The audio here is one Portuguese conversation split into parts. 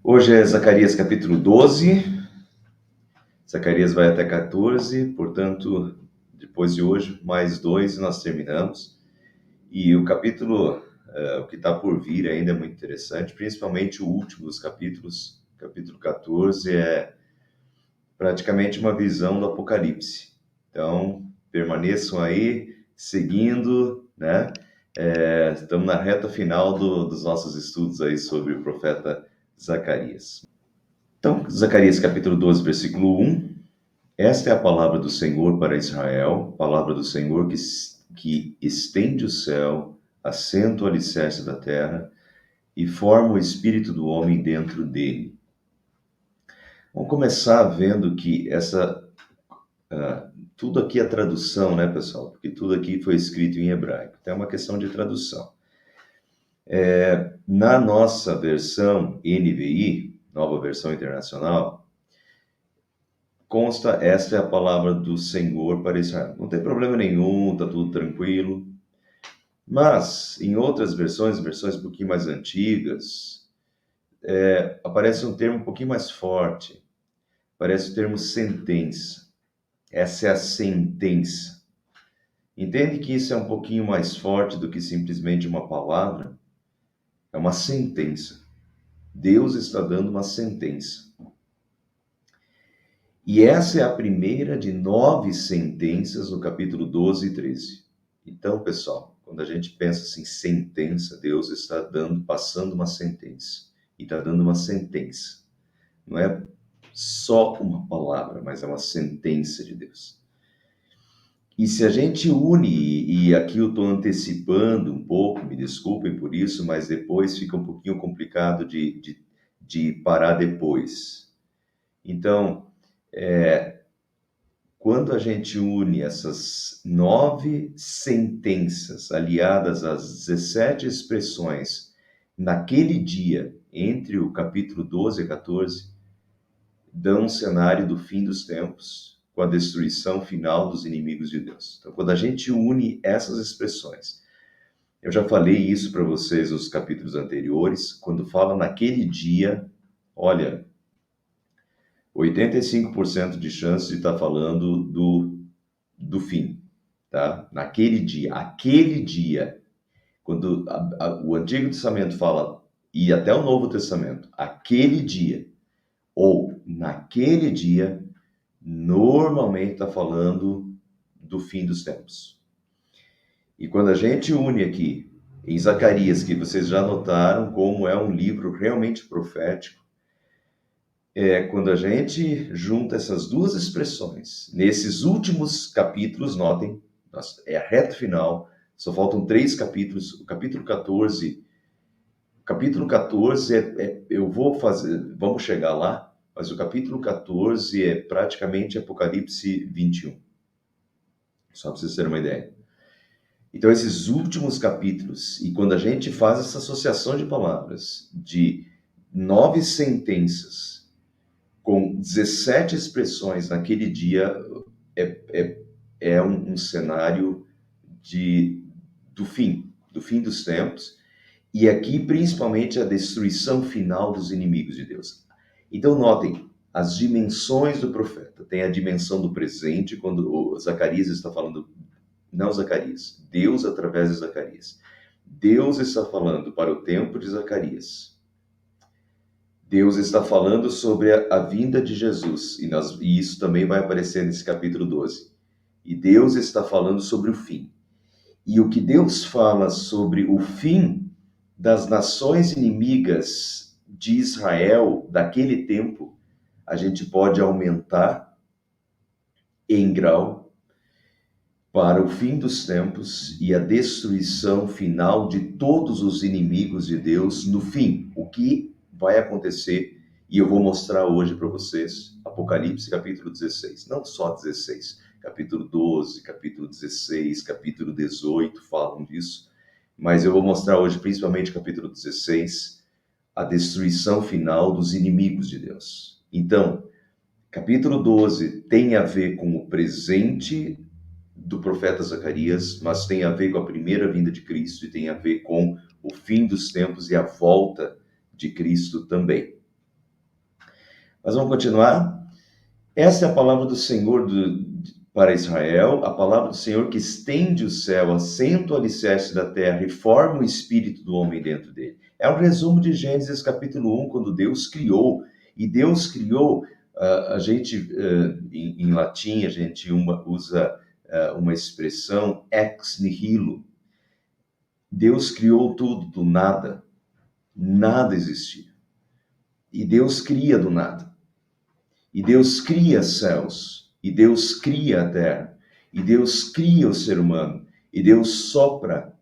Hoje é Zacarias capítulo 12, Zacarias vai até 14, portanto, depois de hoje, mais dois e nós terminamos. E o capítulo, o que está por vir ainda é muito interessante, principalmente o último dos capítulos, capítulo 14, é praticamente uma visão do Apocalipse. Então, permaneçam aí, seguindo, né? Estamos na reta final dos nossos estudos aí sobre o profeta Zacarias. Então, Zacarias capítulo 12, versículo 1. Esta é a palavra do Senhor para Israel, palavra do Senhor que estende o céu, assenta o alicerce da terra e forma o espírito do homem dentro dele. Vamos começar vendo que tudo aqui é tradução, né, pessoal? Porque tudo aqui foi escrito em hebraico. Então é uma questão de tradução. Na nossa versão NVI, Nova Versão Internacional, consta, esta é a palavra do Senhor para Israel. Não tem problema nenhum, está tudo tranquilo. Mas, em outras versões um pouquinho mais antigas, aparece um termo um pouquinho mais forte. Aparece o termo sentença. Essa é a sentença. Entende que isso é um pouquinho mais forte do que simplesmente uma palavra? É uma sentença. Deus está dando uma sentença. E essa é a primeira de 9 sentenças no capítulo 12 e 13. Então, pessoal, quando a gente pensa assim, sentença, Deus está passando uma sentença. E está dando uma sentença. Não é só uma palavra, mas é uma sentença de Deus. E se a gente une, e aqui eu estou antecipando um pouco, me desculpem por isso, mas depois fica um pouquinho complicado de parar depois. Então, quando a gente une essas 9 sentenças aliadas às 17 expressões naquele dia, entre o capítulo 12 e 14, dão um cenário do fim dos tempos, com a destruição final dos inimigos de Deus. Então, quando a gente une essas expressões, eu já falei isso para vocês nos capítulos anteriores, quando fala naquele dia, olha, 85% de chance de estar falando do fim, tá? Naquele dia, aquele dia, quando o Antigo Testamento fala, e até o Novo Testamento, aquele dia, ou naquele dia, normalmente está falando do fim dos tempos. E quando a gente une aqui, em Zacarias, que vocês já notaram como é um livro realmente profético, quando a gente junta essas duas expressões, nesses últimos capítulos, notem, é a reta final, só faltam 3 capítulos, o capítulo 14, eu vou fazer, vamos chegar lá, mas o capítulo 14 é praticamente Apocalipse 21, só para vocês terem uma ideia. Então, esses últimos capítulos, e quando a gente faz essa associação de palavras, de 9 sentenças, com 17 expressões naquele dia, é um cenário do fim dos tempos, e aqui principalmente a destruição final dos inimigos de Deus. Então notem, as dimensões do profeta. Tem a dimensão do presente, quando o Zacarias está falando, não Zacarias, Deus através de Zacarias. Deus está falando para o tempo de Zacarias. Deus está falando sobre a vinda de Jesus, e isso também vai aparecer nesse capítulo 12. E Deus está falando sobre o fim. E o que Deus fala sobre o fim das nações inimigas de Israel daquele tempo, a gente pode aumentar em grau para o fim dos tempos e a destruição final de todos os inimigos de Deus no fim. O que vai acontecer, e eu vou mostrar hoje para vocês, Apocalipse capítulo 16, não só 16, capítulo 12, capítulo 16, capítulo 18 falam disso, mas eu vou mostrar hoje principalmente capítulo 16, a destruição final dos inimigos de Deus. Então, capítulo 12 tem a ver com o presente do profeta Zacarias, mas tem a ver com a primeira vinda de Cristo e tem a ver com o fim dos tempos e a volta de Cristo também. Mas vamos continuar. Essa é a palavra do Senhor para Israel, a palavra do Senhor que estende o céu, assenta o alicerce da terra e forma o espírito do homem dentro dele. É um resumo de Gênesis capítulo 1, quando Deus criou. E Deus criou, a gente, em latim, a gente usa uma expressão ex nihilo. Deus criou tudo do nada. Nada existia. E Deus cria do nada. E Deus cria céus, e Deus cria a terra, e Deus cria o ser humano, e Deus sopra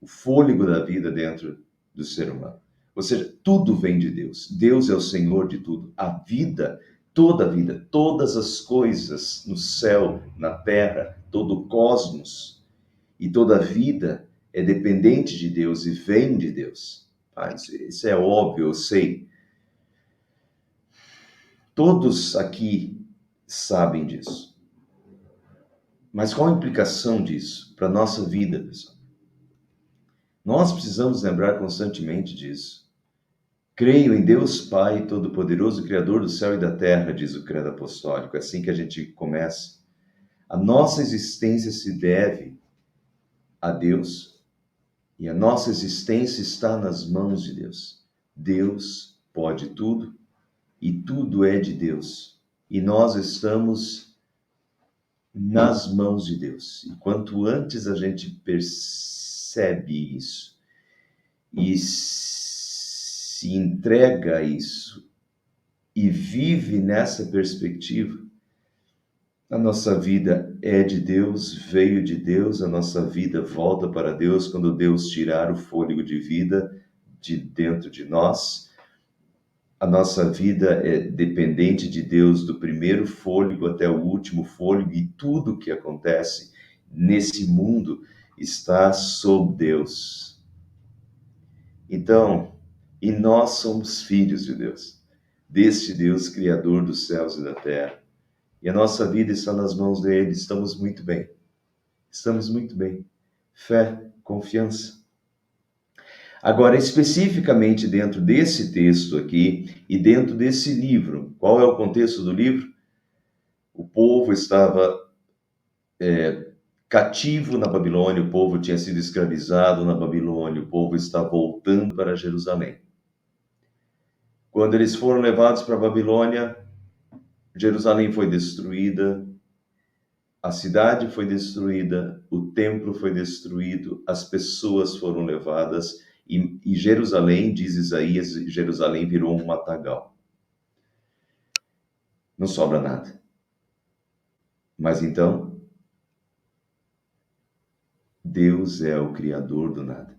o fôlego da vida dentro do ser humano. Ou seja, tudo vem de Deus. Deus é o Senhor de tudo. A vida, todas as coisas no céu, na terra, todo o cosmos e toda a vida é dependente de Deus e vem de Deus. Isso é óbvio, eu sei. Todos aqui sabem disso. Mas qual a implicação disso para a nossa vida, pessoal? Nós precisamos lembrar constantemente disso. Creio em Deus Pai Todo-Poderoso, Criador do céu e da terra, diz o credo apostólico. É assim que a gente começa. A nossa existência se deve a Deus e a nossa existência está nas mãos de Deus. Deus pode tudo e tudo é de Deus. E nós estamos nas mãos de Deus. E quanto antes a gente percebe isso e se entrega a isso e vive nessa perspectiva, a nossa vida é de Deus, veio de Deus, a nossa vida volta para Deus quando Deus tirar o fôlego de vida de dentro de nós. A nossa vida é dependente de Deus, do primeiro fôlego até o último fôlego, e tudo que acontece nesse mundo está sob Deus. Então, e nós somos filhos de Deus, deste Deus criador dos céus e da terra. E a nossa vida está nas mãos dele, estamos muito bem. Estamos muito bem. Fé, confiança. Agora, especificamente dentro desse texto aqui e dentro desse livro, qual é o contexto do livro? O povo estava cativo na Babilônia, o povo tinha sido escravizado na Babilônia, o povo está voltando para Jerusalém. Quando eles foram levados para a Babilônia, Jerusalém foi destruída, a cidade foi destruída, o templo foi destruído, as pessoas foram levadas e Jerusalém, diz Isaías, Jerusalém virou um matagal. Não sobra nada. Mas então, Deus é o criador do nada.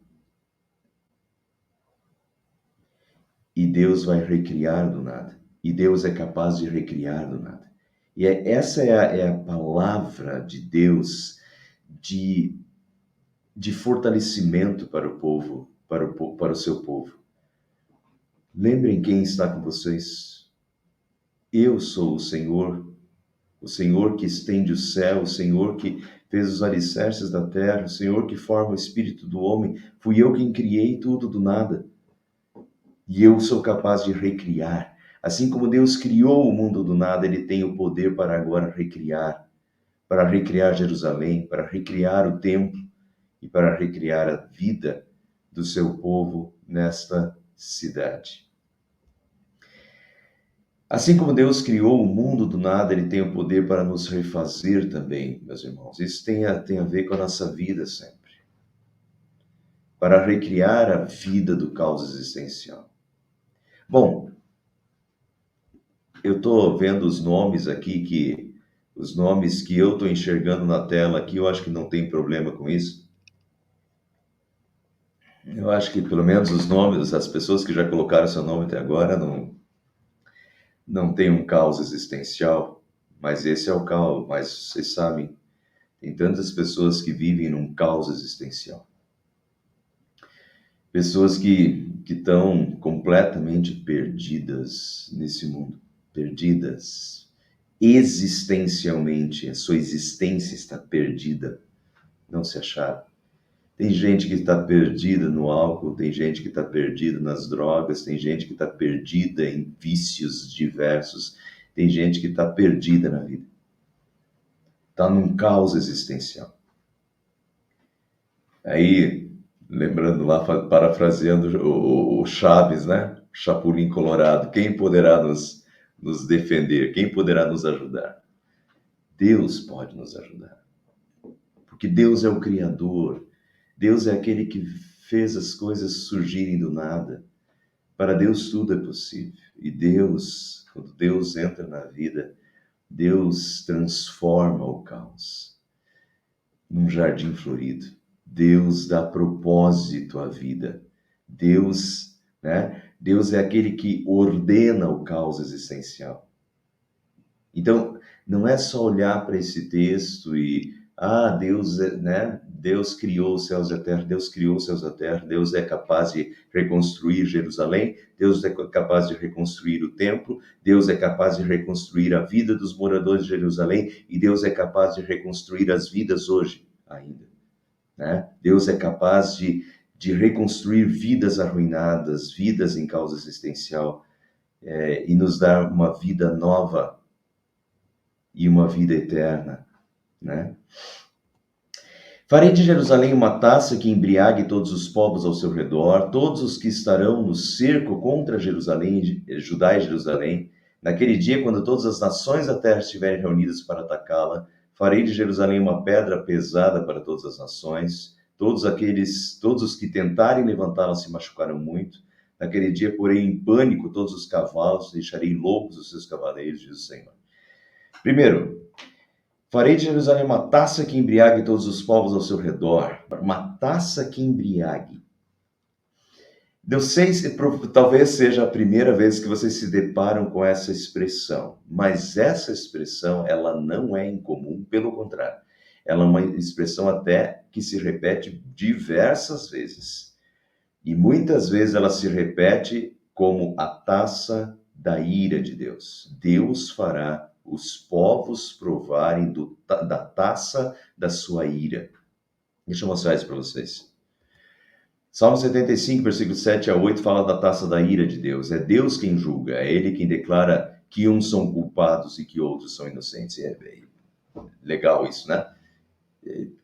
E Deus vai recriar do nada. E Deus é capaz de recriar do nada. E essa é a palavra de Deus de fortalecimento para o povo, para o seu povo. Lembrem quem está com vocês. Eu sou o Senhor que estende o céu, o Senhor que fez os alicerces da terra, o Senhor que forma o espírito do homem. Fui eu quem criei tudo do nada. E eu sou capaz de recriar. Assim como Deus criou o mundo do nada, Ele tem o poder para agora para recriar Jerusalém, para recriar o templo e para recriar a vida do seu povo nesta cidade. Assim como Deus criou o mundo do nada, Ele tem o poder para nos refazer também, meus irmãos. Isso tem a ver com a nossa vida sempre. Para recriar a vida do caos existencial. Bom, eu estou vendo os nomes aqui, os nomes que eu estou enxergando na tela aqui, eu acho que não tem problema com isso. Eu acho que pelo menos os nomes, as pessoas que já colocaram seu nome até agora não tem um caos existencial, mas esse é o caos. Mas vocês sabem, tem tantas pessoas que vivem num caos existencial. Pessoas que estão completamente perdidas nesse mundo, perdidas existencialmente, a sua existência está perdida, não se acharam. Tem gente que está perdida no álcool, tem gente que está perdida nas drogas, tem gente que está perdida em vícios diversos, tem gente que está perdida na vida. Está num caos existencial. Aí, lembrando lá, parafraseando o Chaves, né? Chapulin Colorado, quem poderá nos defender? Quem poderá nos ajudar? Deus pode nos ajudar. Porque Deus é o Criador. Deus é aquele que fez as coisas surgirem do nada. Para Deus tudo é possível. E Deus, quando Deus entra na vida, Deus transforma o caos num jardim florido. Deus dá propósito à vida. Deus, né? Deus é aquele que ordena o caos existencial. Então, não é só olhar para esse texto e, Deus, né? Deus criou os céus e a terra, Deus criou os céus e a terra, Deus é capaz de reconstruir Jerusalém, Deus é capaz de reconstruir o templo, Deus é capaz de reconstruir a vida dos moradores de Jerusalém e Deus é capaz de reconstruir as vidas hoje ainda, né? Deus é capaz de reconstruir vidas arruinadas, vidas em causa existencial, e nos dar uma vida nova e uma vida eterna, né? Farei de Jerusalém uma taça que embriague todos os povos ao seu redor, todos os que estarão no cerco contra Jerusalém, Judá e Jerusalém. Naquele dia, quando todas as nações da terra estiverem reunidas para atacá-la, farei de Jerusalém uma pedra pesada para todas as nações. Todos os que tentarem levantá-la se machucarão muito. Naquele dia, porém, em pânico todos os cavalos, deixarei loucos os seus cavaleiros, diz o Senhor. Primeiro, farei de Jerusalém uma taça que embriague todos os povos ao seu redor. Uma taça que embriague. Não sei se talvez seja a primeira vez que vocês se deparam com essa expressão, mas essa expressão ela não é incomum, pelo contrário. Ela é uma expressão até que se repete diversas vezes. E muitas vezes ela se repete como a taça da ira de Deus. Deus fará os povos provarem da taça da sua ira. Deixa eu mostrar isso para vocês. Salmo 75, versículo 7 a 8, fala da taça da ira de Deus. É Deus quem julga, é Ele quem declara que uns são culpados e que outros são inocentes. É legal isso, né?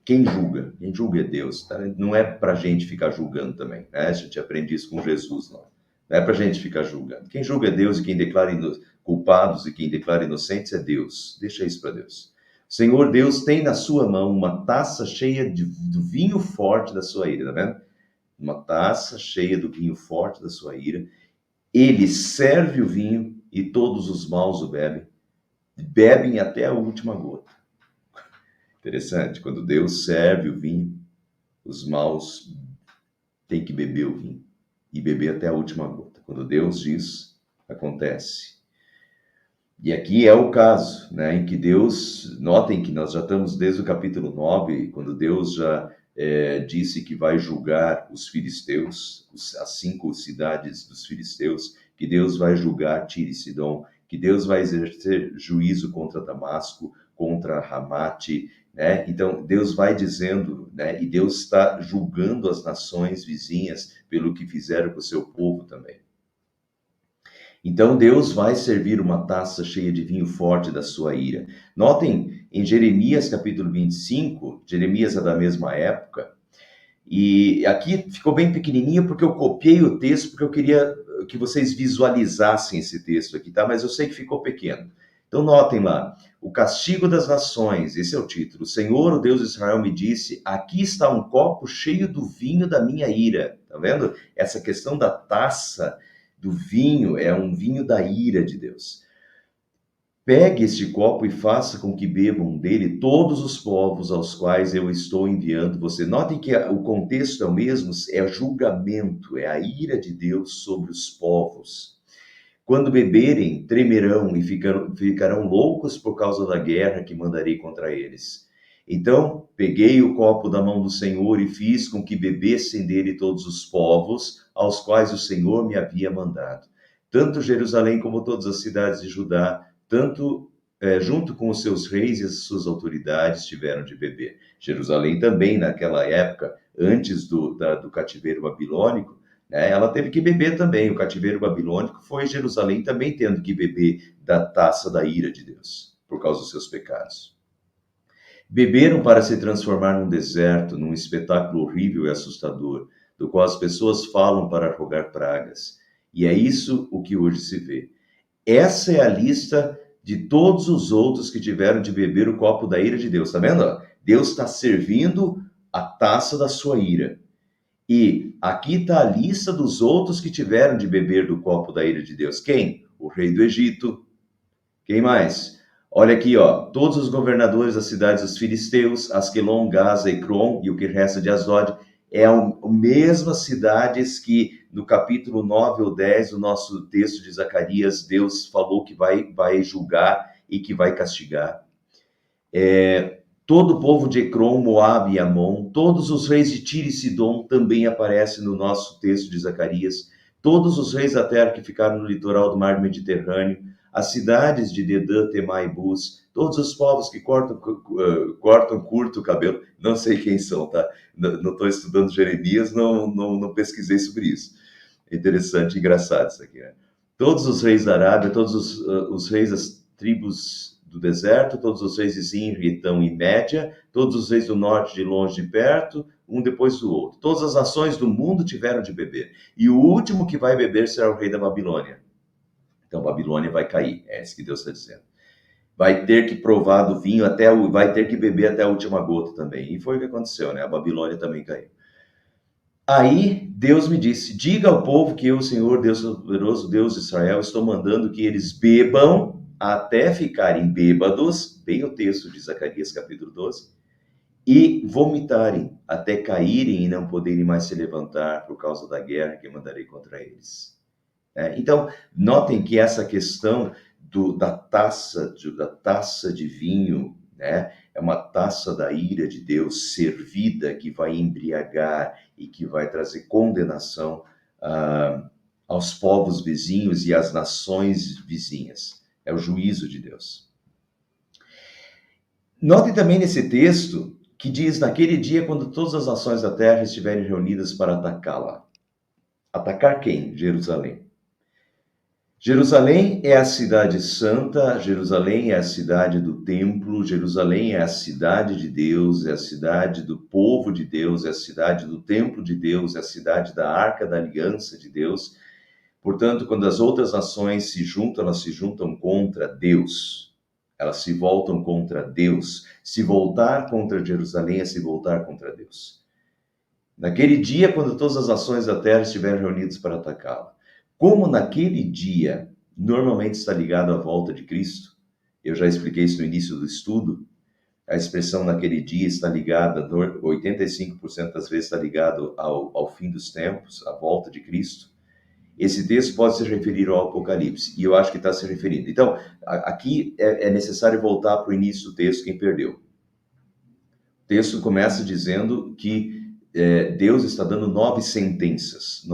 Quem julga? Quem julga é Deus. Tá? Não é para a gente ficar julgando também. Né? A gente aprende isso com Jesus, não. Não é para a gente ficar julgando. Quem julga é Deus e quem declara culpados e quem declara inocentes é Deus. Deixa isso para Deus. O Senhor Deus tem na sua mão uma taça cheia do vinho forte da sua ira, tá vendo? Uma taça cheia do vinho forte da sua ira. Ele serve o vinho e todos os maus o bebem. Bebem até a última gota. Interessante, quando Deus serve o vinho, os maus têm que beber o vinho e beber até a última gota. Quando Deus diz, acontece. E aqui é o caso, né, em que Deus, notem que nós já estamos desde o capítulo 9, quando Deus já disse que vai julgar os filisteus, as 5 cidades dos filisteus, que Deus vai julgar Tiro e Sidom, que Deus vai exercer juízo contra Damasco, contra Ramate, né? Então Deus vai dizendo, né? E Deus está julgando as nações vizinhas pelo que fizeram com o seu povo também. Então Deus vai servir uma taça cheia de vinho forte da sua ira. Notem em Jeremias capítulo 25, Jeremias é da mesma época, e aqui ficou bem pequenininho porque eu copiei o texto, porque eu queria que vocês visualizassem esse texto aqui, tá? Mas eu sei que ficou pequeno. Então notem lá, o castigo das nações, esse é o título. O Senhor, o Deus de Israel, me disse, aqui está um copo cheio do vinho da minha ira. Tá vendo? Essa questão da taça do vinho é um vinho da ira de Deus. Pegue este copo e faça com que bebam dele todos os povos aos quais eu estou enviando você. Notem que o contexto é o mesmo, é julgamento, é a ira de Deus sobre os povos. Quando beberem, tremerão e ficarão loucos por causa da guerra que mandarei contra eles. Então, peguei o copo da mão do Senhor e fiz com que bebessem dele todos os povos aos quais o Senhor me havia mandado. Tanto Jerusalém como todas as cidades de Judá, junto com os seus reis e as suas autoridades, tiveram de beber. Jerusalém também, naquela época, antes do cativeiro babilônico, né, ela teve que beber também. O cativeiro babilônico foi Jerusalém também tendo que beber da taça da ira de Deus, por causa dos seus pecados. Beberam para se transformar num deserto, num espetáculo horrível e assustador, do qual as pessoas falam para rogar pragas. E é isso o que hoje se vê. Essa é a lista de todos os outros que tiveram de beber o copo da ira de Deus. Tá vendo? Deus está servindo a taça da sua ira. E aqui está a lista dos outros que tiveram de beber do copo da ira de Deus. Quem? O rei do Egito. Quem mais? Olha aqui, ó, todos os governadores das cidades dos filisteus, Asquelon, Gaza, Ecrom e o que resta de Asdod, é as mesmas cidades que no capítulo 9 ou 10 do nosso texto de Zacarias, Deus falou que vai julgar e que vai castigar. Todo o povo de Ecrom, Moabe e Amon, todos os reis de Tiro e Sidom também aparecem no nosso texto de Zacarias, todos os reis da terra que ficaram no litoral do mar Mediterrâneo, as cidades de Dedã, Temá e Bus, todos os povos que cortam curto o cabelo, não sei quem são, tá? Não estou estudando Jeremias, não pesquisei sobre isso. Interessante, engraçado isso aqui, né? Todos os reis da Arábia, todos os reis das tribos do deserto, todos os reis de Zinri, Etão e Média, todos os reis do norte, de longe e de perto, um depois do outro. Todas as nações do mundo tiveram de beber. E o último que vai beber será o rei da Babilônia. Então, Babilônia vai cair, é isso que Deus está dizendo. Vai ter que provar do vinho, vai ter que beber até a última gota também. E foi o que aconteceu, né? A Babilônia também caiu. Aí Deus me disse: diga ao povo que eu, Senhor, Deus poderoso, Deus de Israel, estou mandando que eles bebam até ficarem bêbados, bem o texto de Zacarias capítulo 12, e vomitarem até caírem e não poderem mais se levantar por causa da guerra que mandarei contra eles. Então, notem que essa questão da taça de vinho, né, é uma taça da ira de Deus servida que vai embriagar e que vai trazer condenação aos povos vizinhos e às nações vizinhas. É o juízo de Deus. Notem também nesse texto que diz: naquele dia, quando todas as nações da terra estiverem reunidas para atacá-la. Atacar quem? Jerusalém. Jerusalém é a cidade santa, Jerusalém é a cidade do templo, Jerusalém é a cidade de Deus, é a cidade do povo de Deus, é a cidade do templo de Deus, é a cidade da arca da aliança de Deus. Portanto, quando as outras nações se juntam, elas se juntam contra Deus. Elas se voltam contra Deus. Se voltar contra Jerusalém é se voltar contra Deus. Naquele dia, quando todas as nações da terra estiverem reunidas para atacá-la. Como naquele dia normalmente está ligado à volta de Cristo, eu já expliquei isso no início do estudo, a expressão naquele dia está ligada, 85% das vezes está ligado ao fim dos tempos, à volta de Cristo. Esse texto pode se referir ao Apocalipse, e eu acho que está se referindo. Então, aqui é necessário voltar para o início do texto, quem perdeu. O texto começa dizendo que Deus está dando 9 sentenças.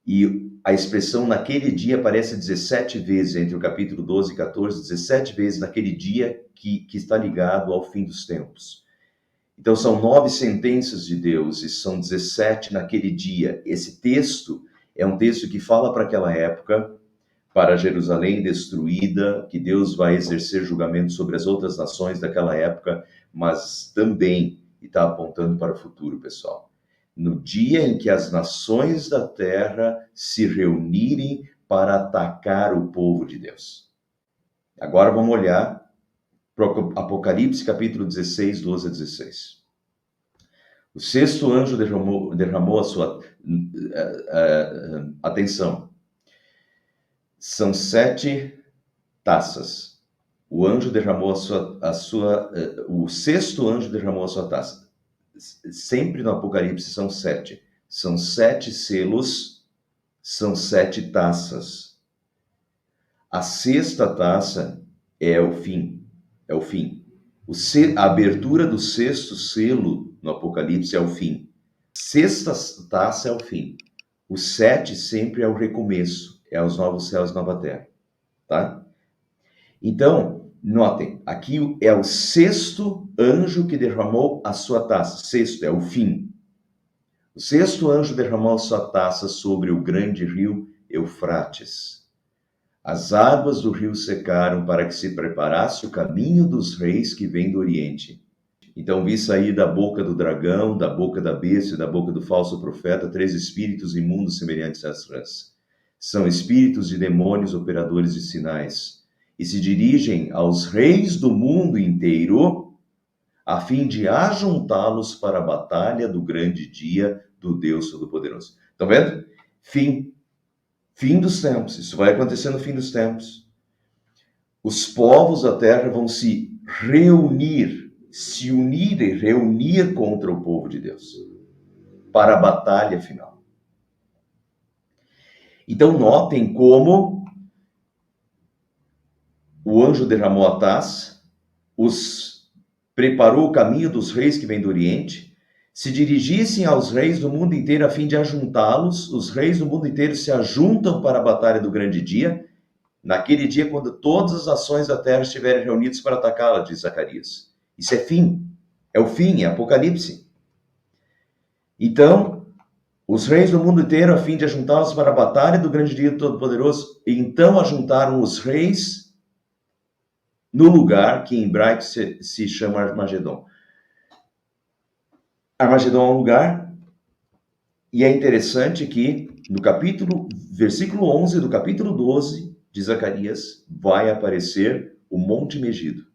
E a expressão naquele dia aparece 17 vezes entre o capítulo 12 e 14, 17 vezes naquele dia que está ligado ao fim dos tempos. Então são 9 sentenças de Deus e são 17 naquele dia. Esse texto é um texto que fala para aquela época, para Jerusalém destruída, que Deus vai exercer julgamento sobre as outras nações daquela época, mas também está apontando para o futuro, pessoal. No dia em que as nações da terra se reunirem para atacar o povo de Deus. Agora vamos olhar para o Apocalipse capítulo 16, 12 a 16. O sexto anjo derramou a sua atenção. São 7 taças. O anjo derramou o sexto anjo derramou a sua taça. Sempre no Apocalipse são 7. São 7 selos, são 7 taças. A sexta taça é o fim. É o fim. A abertura do sexto selo no Apocalipse é o fim. Sexta taça é o fim. O 7 sempre é o recomeço. É os novos céus e nova terra. Tá? Então, Notem, aqui é o sexto anjo que derramou a sua taça. Sexto, é o fim. O sexto anjo derramou a sua taça sobre o grande rio Eufrates. As águas do rio secaram para que se preparasse o caminho dos reis que vêm do Oriente. Então vi sair da boca do dragão, da boca da besta e da boca do falso profeta 3 espíritos imundos semelhantes às rãs. São espíritos de demônios operadores de sinais e se dirigem aos reis do mundo inteiro a fim de ajuntá-los para a batalha do grande dia do Deus Todo-Poderoso. Estão vendo? Fim dos tempos. Isso vai acontecer no fim dos tempos. Os povos da terra vão se reunir, se unir e reunir contra o povo de Deus para a batalha final. Então notem como o anjo derramou a taça, preparou o caminho dos reis que vêm do Oriente, se dirigissem aos reis do mundo inteiro a fim de ajuntá-los. Os reis do mundo inteiro se ajuntam para a batalha do grande dia, naquele dia quando todas as nações da terra estiverem reunidas para atacá-la, diz Zacarias. Isso é fim, é o fim, é Apocalipse. Então, os reis do mundo inteiro a fim de ajuntá-los para a batalha do grande dia do Todo-Poderoso, então ajuntaram os reis no lugar que em hebraico se chama Armagedon. Armagedon é um lugar, e é interessante que no versículo 11 do capítulo 12 de Zacarias, vai aparecer o Monte Megido.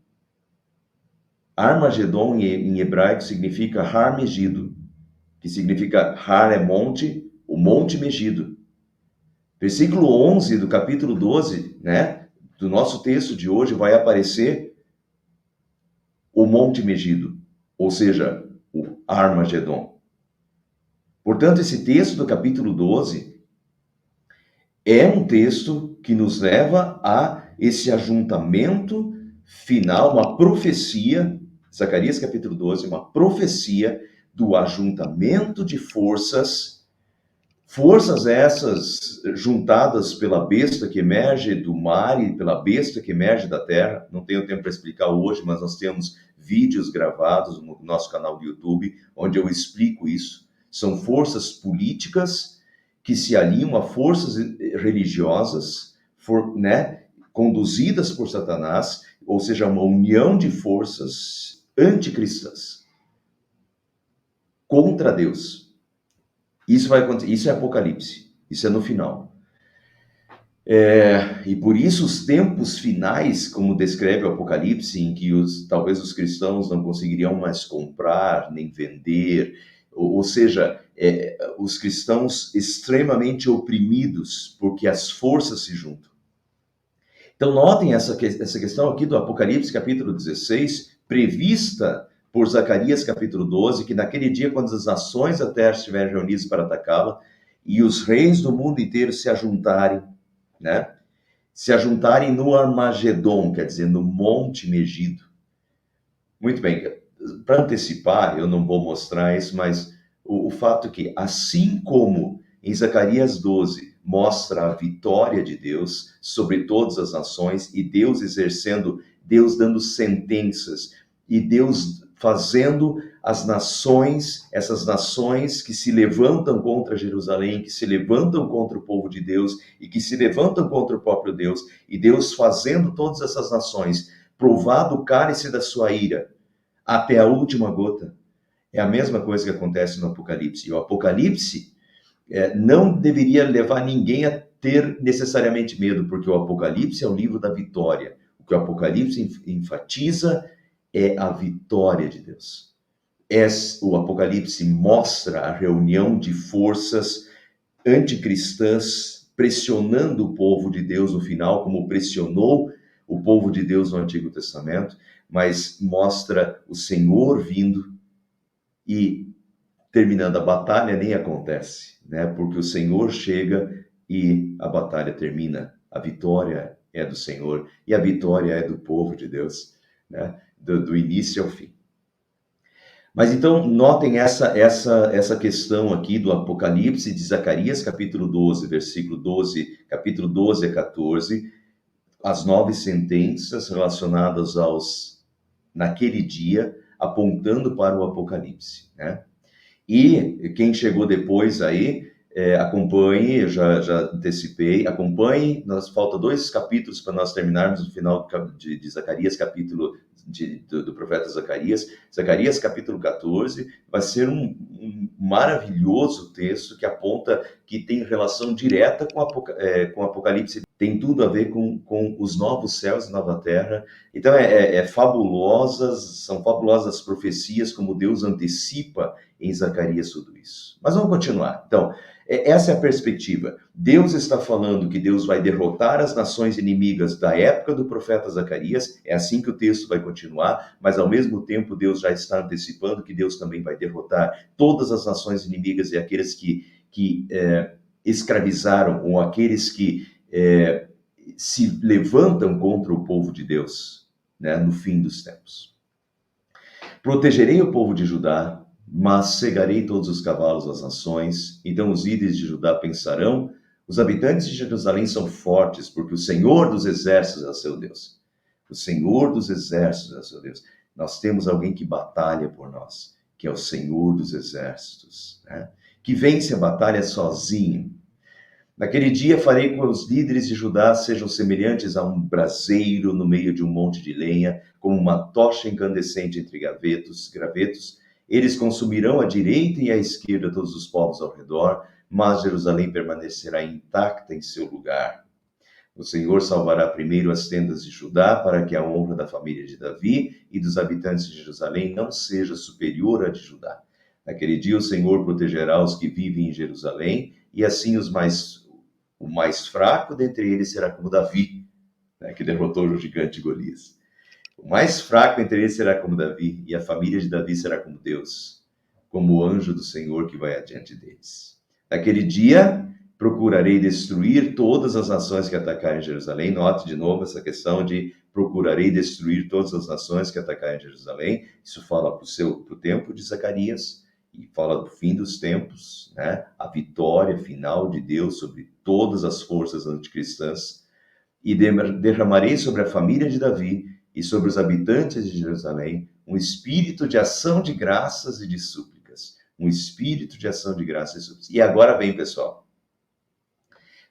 Armagedon em hebraico significa Har Megido, que significa Har é monte, o Monte Megido. Versículo 11 do capítulo 12, né, do nosso texto de hoje, vai aparecer o Monte Megido, ou seja, o Armagedon. Portanto, esse texto do capítulo 12 é um texto que nos leva a esse ajuntamento final, uma profecia, Zacarias capítulo 12, uma profecia do ajuntamento de forças essas juntadas pela besta que emerge do mar e pela besta que emerge da terra. Não tenho tempo para explicar hoje, mas nós temos vídeos gravados no nosso canal do YouTube, onde eu explico isso. São forças políticas que se alinham a forças religiosas, conduzidas por Satanás, ou seja, uma união de forças anticristãs contra Deus. Isso vai acontecer, isso é Apocalipse, isso é no final. E por isso os tempos finais, como descreve o Apocalipse, em que talvez os cristãos não conseguiriam mais comprar nem vender, ou seja, os cristãos extremamente oprimidos, porque as forças se juntam. Então notem essa questão aqui do Apocalipse capítulo 16, prevista por Zacarias capítulo 12, que naquele dia, quando as nações da terra estiverem reunidas para atacá-la, e os reis do mundo inteiro se ajuntarem, né? Se ajuntarem no Armagedon, quer dizer, no Monte Megido. Muito bem, para antecipar, eu não vou mostrar isso, mas o fato é que, assim como em Zacarias 12 mostra a vitória de Deus sobre todas as nações, e Deus exercendo, Deus dando sentenças, e Deus fazendo as nações, essas nações que se levantam contra Jerusalém, que se levantam contra o povo de Deus e que se levantam contra o próprio Deus, e Deus fazendo todas essas nações provar do cálice da sua ira até a última gota. É a mesma coisa que acontece no Apocalipse. E o Apocalipse não deveria levar ninguém a ter necessariamente medo, porque o Apocalipse é o livro da vitória. O que o Apocalipse enfatiza é a vitória de Deus. O Apocalipse mostra a reunião de forças anticristãs pressionando o povo de Deus no final, como pressionou o povo de Deus no Antigo Testamento, mas mostra o Senhor vindo e terminando a batalha nem acontece, né? Porque o Senhor chega e a batalha termina. A vitória é do Senhor e a vitória é do povo de Deus, né? Do início ao fim. Mas então, notem essa questão aqui do Apocalipse de Zacarias, capítulo 12, versículo 12, capítulo 12 a 14, as 9 sentenças relacionadas naquele dia, apontando para o Apocalipse, né? E quem chegou depois aí, acompanhe, eu já antecipei, acompanhe, falta 2 capítulos para nós terminarmos no final de Zacarias, capítulo do profeta Zacarias. Zacarias capítulo 14 vai ser um maravilhoso texto que aponta que tem relação direta com Apocalipse, tem tudo a ver com os novos céus e nova terra. Então são fabulosas as profecias como Deus antecipa em Zacarias tudo isso. Mas vamos continuar. Então, essa é a perspectiva. Deus está falando que Deus vai derrotar as nações inimigas da época do profeta Zacarias, é assim que o texto vai continuar, mas ao mesmo tempo Deus já está antecipando que Deus também vai derrotar todas as nações inimigas e aqueles que escravizaram ou aqueles que se levantam contra o povo de Deus, né, no fim dos tempos. Protegerei o povo de Judá, mas cegarei todos os cavalos das nações. Então os líderes de Judá pensarão: os habitantes de Jerusalém são fortes, porque o Senhor dos exércitos é seu Deus. O Senhor dos exércitos é seu Deus. Nós temos alguém que batalha por nós, que é o Senhor dos exércitos, né? Que vence a batalha sozinho. Naquele dia farei com que os líderes de Judá sejam semelhantes a um braseiro no meio de um monte de lenha, como uma tocha incandescente entre gravetos. Eles consumirão à direita e à esquerda todos os povos ao redor, mas Jerusalém permanecerá intacta em seu lugar. O Senhor salvará primeiro as tendas de Judá, para que a honra da família de Davi e dos habitantes de Jerusalém não seja superior à de Judá. Naquele dia o Senhor protegerá os que vivem em Jerusalém, e assim o mais fraco dentre eles será como Davi, né, que derrotou o gigante Golias. O mais fraco entre eles será como Davi, e a família de Davi será como Deus, como o anjo do Senhor que vai adiante deles. Naquele dia, procurarei destruir todas as nações que atacarem Jerusalém. Note de novo essa questão de procurarei destruir todas as nações que atacarem Jerusalém. Isso fala para o tempo de Zacarias, e fala do fim dos tempos, né? A vitória final de Deus sobre todas as forças anticristãs. E derramarei sobre a família de Davi e sobre os habitantes de Jerusalém um espírito de ação de graças e de súplicas. Um espírito de ação de graças e súplicas. E agora vem, pessoal.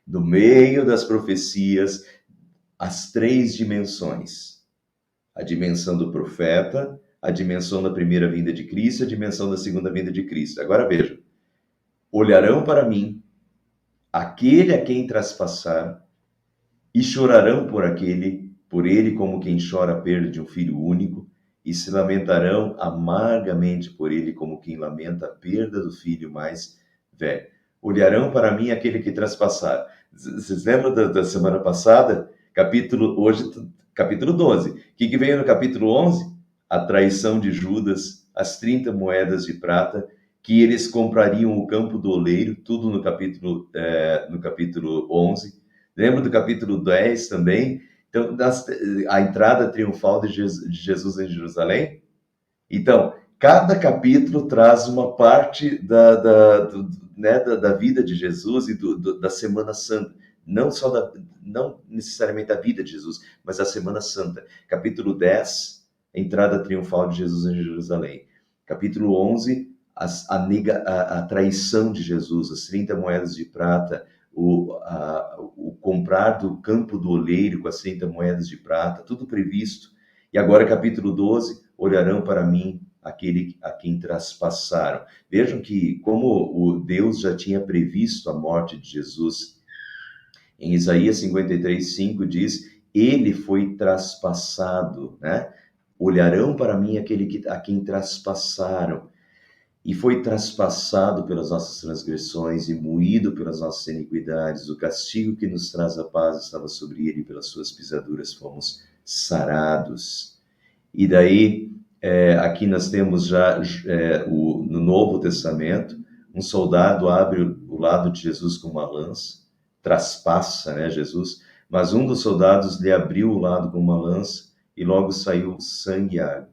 No meio das profecias, as 3 dimensões. A dimensão do profeta, a dimensão da primeira vinda de Cristo, a dimensão da segunda vinda de Cristo. Agora vejam. Olharão para mim, aquele a quem traspassar, e chorarão por ele como quem chora a perda de um filho único, e se lamentarão amargamente por ele como quem lamenta a perda do filho mais velho. Olharão para mim aquele que traspassar. Vocês lembram da semana passada? Hoje, capítulo 12. O que veio no capítulo 11? A traição de Judas, as 30 moedas de prata, que eles comprariam o campo do oleiro, tudo no capítulo 11. Lembra do capítulo 10 também? Então, a entrada triunfal de Jesus em Jerusalém. Então, cada capítulo traz uma parte da vida de Jesus e da Semana Santa. Não necessariamente da vida de Jesus, mas da Semana Santa. Capítulo 10, entrada triunfal de Jesus em Jerusalém. Capítulo 11, a traição de Jesus, as 30 moedas de prata, o comprar do campo do oleiro com as 30 moedas de prata, tudo previsto. E agora, capítulo 12, olharão para mim aquele a quem traspassaram. Vejam que como o Deus já tinha previsto a morte de Jesus. Em Isaías 53:5 diz, ele foi traspassado, né? Olharão para mim aquele a quem traspassaram. E foi traspassado pelas nossas transgressões e moído pelas nossas iniquidades. O castigo que nos traz a paz estava sobre ele, e pelas suas pisaduras fomos sarados. E daí, aqui nós temos já no Novo Testamento, um soldado abre o lado de Jesus com uma lança, traspassa, né, Jesus, mas um dos soldados lhe abriu o lado com uma lança e logo saiu sangue e água.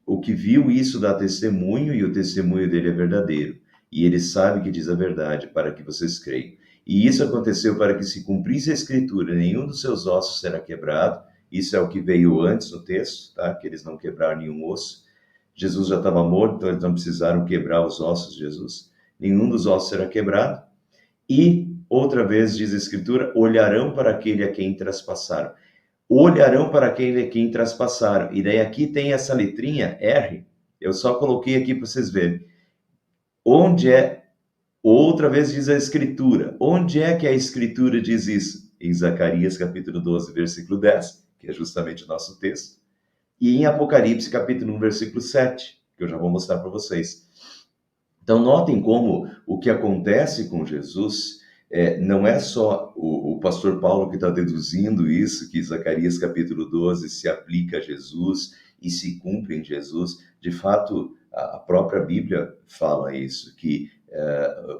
O que viu isso dá testemunho, e o testemunho dele é verdadeiro. E ele sabe que diz a verdade, para que vocês creiam. E isso aconteceu para que se cumprisse a escritura, nenhum dos seus ossos será quebrado. Isso é o que veio antes no texto, tá? Que eles não quebraram nenhum osso. Jesus já estava morto, então eles não precisaram quebrar os ossos de Jesus. Nenhum dos ossos será quebrado. E, outra vez, diz a Escritura, olharão para aquele a quem traspassaram. Olharão para aquele a quem traspassaram. E daí aqui tem essa letrinha R, eu só coloquei aqui para vocês verem. Onde é, outra vez diz a Escritura, onde é que a Escritura diz isso? Em Zacarias capítulo 12, versículo 10, que é justamente o nosso texto. E em Apocalipse capítulo 1, versículo 7, que eu já vou mostrar para vocês. Então, notem como o que acontece com Jesus não é só o pastor Paulo que está deduzindo isso, que Zacarias capítulo 12 se aplica a Jesus e se cumpre em Jesus. De fato, a própria Bíblia fala isso, que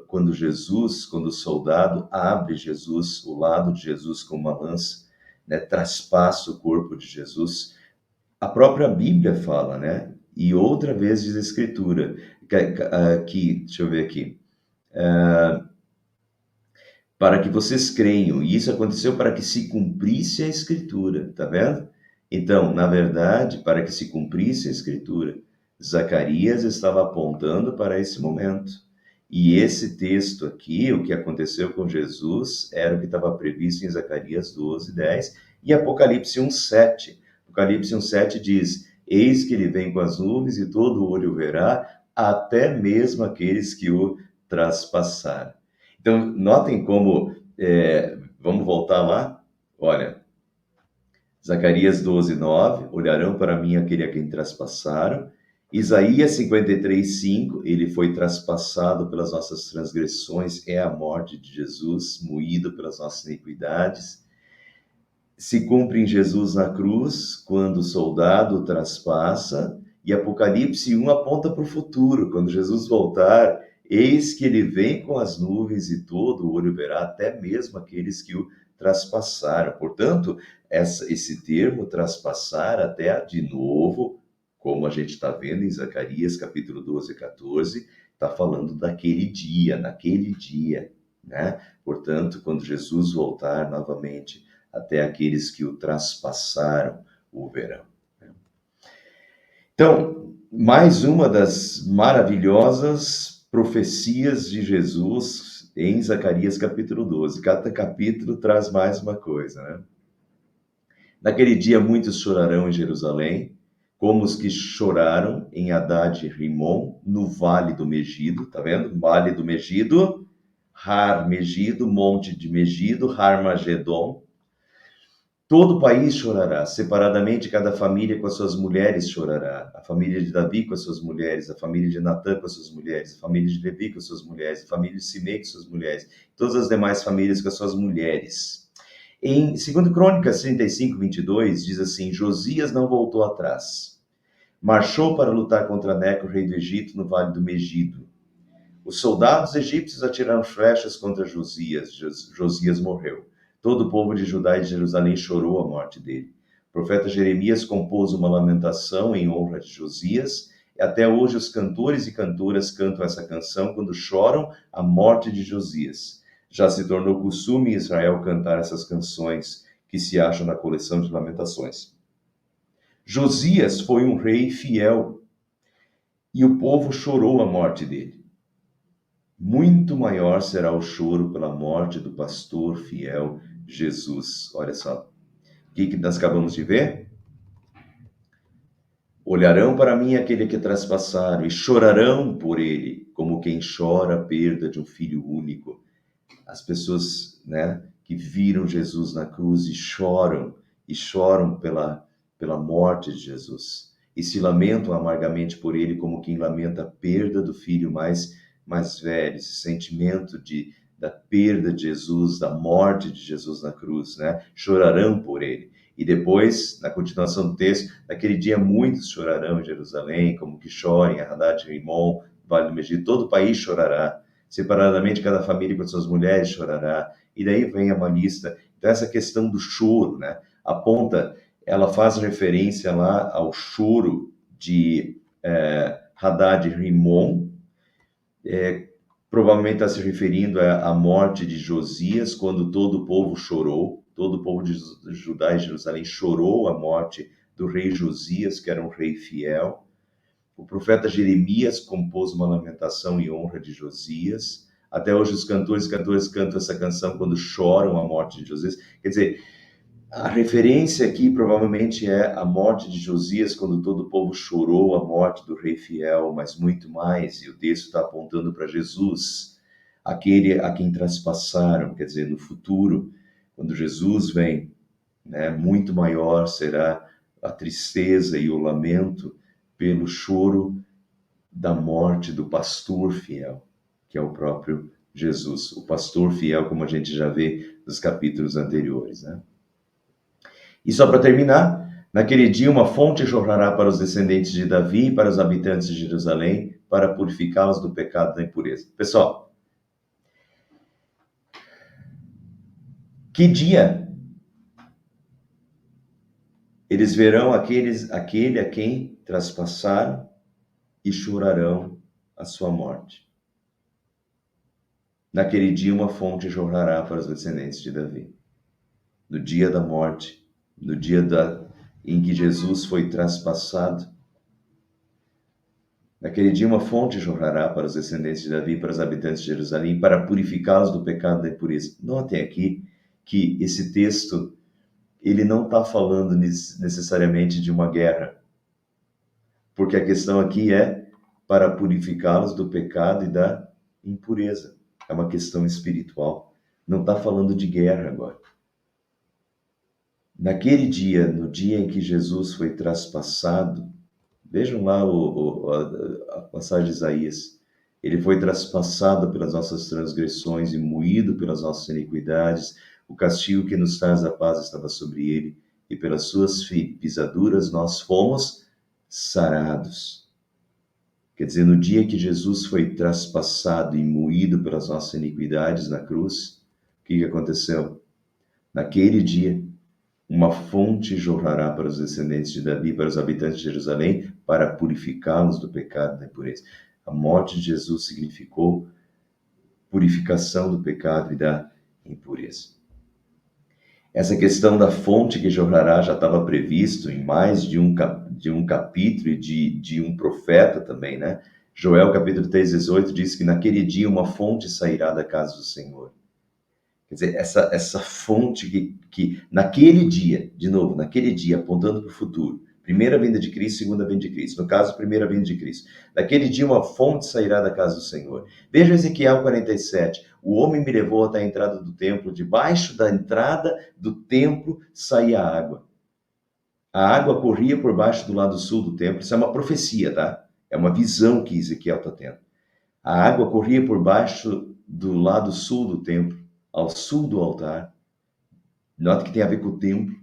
quando o soldado abre Jesus, o lado de Jesus com uma lança, né, traspassa o corpo de Jesus, a própria Bíblia fala, né? E outra vez diz a Escritura, deixa eu ver aqui, para que vocês creiam, e isso aconteceu para que se cumprisse a Escritura, tá vendo? Então, na verdade, para que se cumprisse a Escritura, Zacarias estava apontando para esse momento. E esse texto aqui, o que aconteceu com Jesus, era o que estava previsto em Zacarias 12, 10 e Apocalipse 1, 7. Apocalipse 1, 7 diz: Eis que ele vem com as nuvens e todo olho verá, até mesmo aqueles que o traspassaram. Então, notem como, vamos voltar lá? Olha, Zacarias 12, 9, olharão para mim aquele a quem traspassaram. Isaías 53, 5, ele foi traspassado pelas nossas transgressões, é a morte de Jesus, moído pelas nossas iniquidades. Se cumpre em Jesus na cruz, quando o soldado o traspassa, e Apocalipse 1 aponta para o futuro, quando Jesus voltar, eis que ele vem com as nuvens e todo o olho verá, até mesmo aqueles que o traspassaram. Portanto, esse termo traspassar até de novo, como a gente está vendo em Zacarias capítulo 12 e 14, está falando daquele dia, naquele dia, né? Portanto, quando Jesus voltar novamente, até aqueles que o traspassaram o verão. Então, mais uma das maravilhosas profecias de Jesus em Zacarias capítulo 12. Cada capítulo traz mais uma coisa, né? Naquele dia muitos chorarão em Jerusalém, como os que choraram em Haddad Rimon, no Vale do Megido, tá vendo? Vale do Megido, Har Megido, Monte de Megido, Harmagedon. Todo o país chorará, separadamente cada família com as suas mulheres chorará. A família de Davi com as suas mulheres, a família de Natã com as suas mulheres, a família de Levi com as suas mulheres, a família de Simei com as suas mulheres, todas as demais famílias com as suas mulheres. Em 2 Crônicas 35, 22, diz assim: Josias não voltou atrás. Marchou para lutar contra Neco, rei do Egito, no vale do Megido. Os soldados egípcios atiraram flechas contra Josias. Josias morreu. Todo o povo de Judá e de Jerusalém chorou a morte dele. O profeta Jeremias compôs uma lamentação em honra de Josias. E até hoje os cantores e cantoras cantam essa canção quando choram a morte de Josias. Já se tornou costume em Israel cantar essas canções que se acham na coleção de lamentações. Josias foi um rei fiel e o povo chorou a morte dele. Muito maior será o choro pela morte do pastor fiel Jesus. Olha só, o que nós acabamos de ver? Olharão para mim aquele que traspassaram e chorarão por ele, como quem chora a perda de um filho único. As pessoas, né, que viram Jesus na cruz e choram pela morte de Jesus. E se lamentam amargamente por ele, como quem lamenta a perda do filho mais velho, esse sentimento da perda de Jesus, da morte de Jesus na cruz, né? Chorarão por ele. E depois, na continuação do texto, naquele dia muitos chorarão em Jerusalém, como que chorem a Haddad Rimon, Vale do Megido, todo o país chorará. Separadamente, cada família com suas mulheres chorará. E daí vem uma lista. Então, essa questão do choro, né? Aponta, ela faz referência lá ao choro de Haddad Rimon, Provavelmente está se referindo à morte de Josias, quando todo o povo chorou, todo o povo de Judá e Jerusalém chorou a morte do rei Josias, que era um rei fiel. O profeta Jeremias compôs uma lamentação em honra de Josias. Até hoje os cantores e cantoras cantam essa canção quando choram a morte de Josias. Quer dizer, a referência aqui provavelmente é a morte de Josias, quando todo o povo chorou a morte do rei fiel, mas muito mais, e o texto está apontando para Jesus, aquele a quem traspassaram, quer dizer, no futuro, quando Jesus vem, né, muito maior será a tristeza e o lamento pelo choro da morte do pastor fiel, que é o próprio Jesus. O pastor fiel, como a gente já vê nos capítulos anteriores, né? E só para terminar, naquele dia uma fonte jorrará para os descendentes de Davi e para os habitantes de Jerusalém, para purificá-los do pecado e da impureza. Pessoal, que dia eles verão aquele a quem traspassaram e chorarão a sua morte. Naquele dia uma fonte jorrará para os descendentes de Davi. No dia da morte, no dia em que Jesus foi traspassado, naquele dia uma fonte jorrará para os descendentes de Davi, para os habitantes de Jerusalém, para purificá-los do pecado e da impureza. Notem aqui que esse texto, ele não está falando necessariamente de uma guerra, porque a questão aqui é para purificá-los do pecado e da impureza. É uma questão espiritual. Não está falando de guerra agora. Naquele dia, no dia em que Jesus foi traspassado, vejam lá a passagem de Isaías. Ele foi traspassado pelas nossas transgressões e moído pelas nossas iniquidades. O castigo que nos traz a paz estava sobre ele, e pelas suas pisaduras nós fomos sarados. Quer dizer, no dia que Jesus foi traspassado e moído pelas nossas iniquidades na cruz, o que aconteceu? Naquele dia, uma fonte jorrará para os descendentes de Davi, para os habitantes de Jerusalém, para purificá-los do pecado e da impureza. A morte de Jesus significou purificação do pecado e da impureza. Essa questão da fonte que jorrará já estava previsto em mais de um capítulo e de um profeta também, né? Joel, capítulo 3, 18, diz que naquele dia uma fonte sairá da casa do Senhor. Quer dizer, essa fonte que naquele dia, de novo, naquele dia, apontando para o futuro, primeira vinda de Cristo, segunda vinda de Cristo. No caso, primeira vinda de Cristo. Naquele dia uma fonte sairá da casa do Senhor. Veja Ezequiel 47. O homem me levou até a entrada do templo. Debaixo da entrada do templo saía a água. A água corria por baixo do lado sul do templo. Isso é uma profecia, tá? É uma visão que Ezequiel está tendo. A água corria por baixo do lado sul do templo, ao sul do altar. Nota que tem a ver com o templo.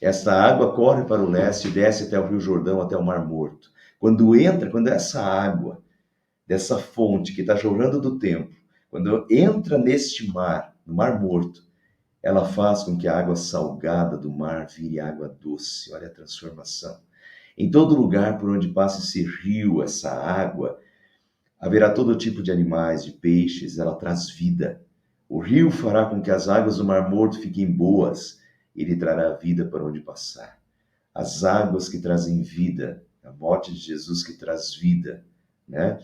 Essa água corre para o leste e desce até o Rio Jordão, até o Mar Morto. Quando essa água, dessa fonte que está jorrando do templo, quando entra neste mar, no Mar Morto, ela faz com que a água salgada do mar vire água doce. Olha a transformação. Em todo lugar por onde passa esse rio, essa água, haverá todo tipo de animais, de peixes, ela traz vida. O rio fará com que as águas do Mar Morto fiquem boas, ele trará vida para onde passar. As águas que trazem vida, a morte de Jesus que traz vida, né?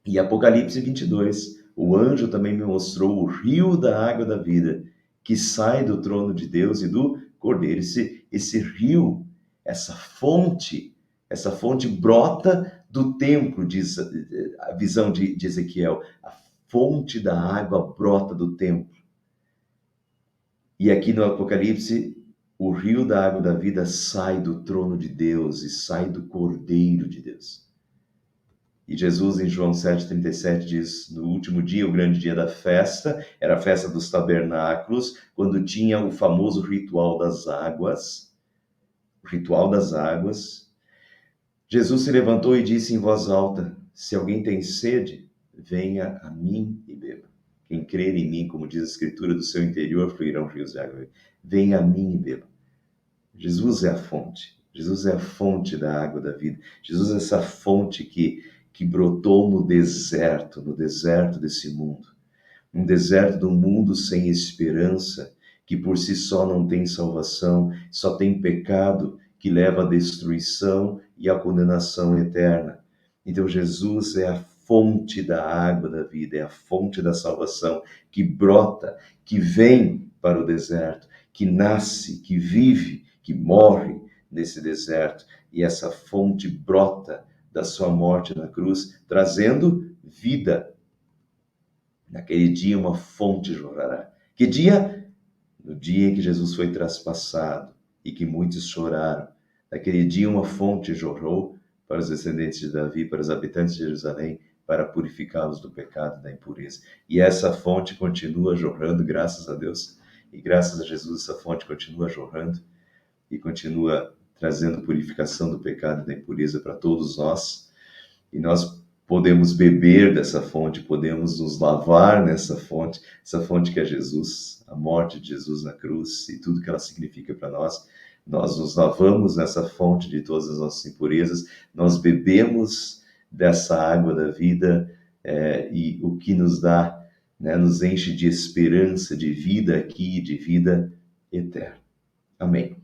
E Apocalipse 22, o anjo também me mostrou o rio da água da vida, que sai do trono de Deus e do Cordeiro. Esse rio, essa fonte brota do templo, diz a visão de Ezequiel. A fonte da água brota do templo. E aqui no Apocalipse, o rio da água da vida sai do trono de Deus e sai do Cordeiro de Deus. E Jesus, em João 7,37, diz, no último dia, o grande dia da festa, era a festa dos tabernáculos, quando tinha o famoso ritual das águas. O ritual das águas. Jesus se levantou e disse em voz alta, se alguém tem sede, venha a mim e beba. Quem crer em mim, como diz a Escritura, do seu interior fluirão rios de água. Venha a mim e beba. Jesus é a fonte. Jesus é a fonte da água da vida. Jesus é essa fonte que que brotou no deserto desse mundo. Um deserto do mundo sem esperança, que por si só não tem salvação, só tem pecado que leva à destruição e à condenação eterna. Então Jesus é a fonte da água da vida, é a fonte da salvação que brota, que vem para o deserto, que nasce, que vive, que morre nesse deserto. E essa fonte brota da sua morte na cruz, trazendo vida. Naquele dia uma fonte jorrará. Que dia? No dia em que Jesus foi traspassado e que muitos choraram. Naquele dia uma fonte jorrou para os descendentes de Davi, para os habitantes de Jerusalém, para purificá-los do pecado e da impureza. E essa fonte continua jorrando, graças a Deus. E graças a Jesus essa fonte continua jorrando e continua trazendo purificação do pecado e da impureza para todos nós. E nós podemos beber dessa fonte, podemos nos lavar nessa fonte, essa fonte que é Jesus, a morte de Jesus na cruz e tudo que ela significa para nós. Nós nos lavamos nessa fonte de todas as nossas impurezas, nós bebemos dessa água da vida e o que nos dá, né, nos enche de esperança, de vida aqui, de vida eterna. Amém.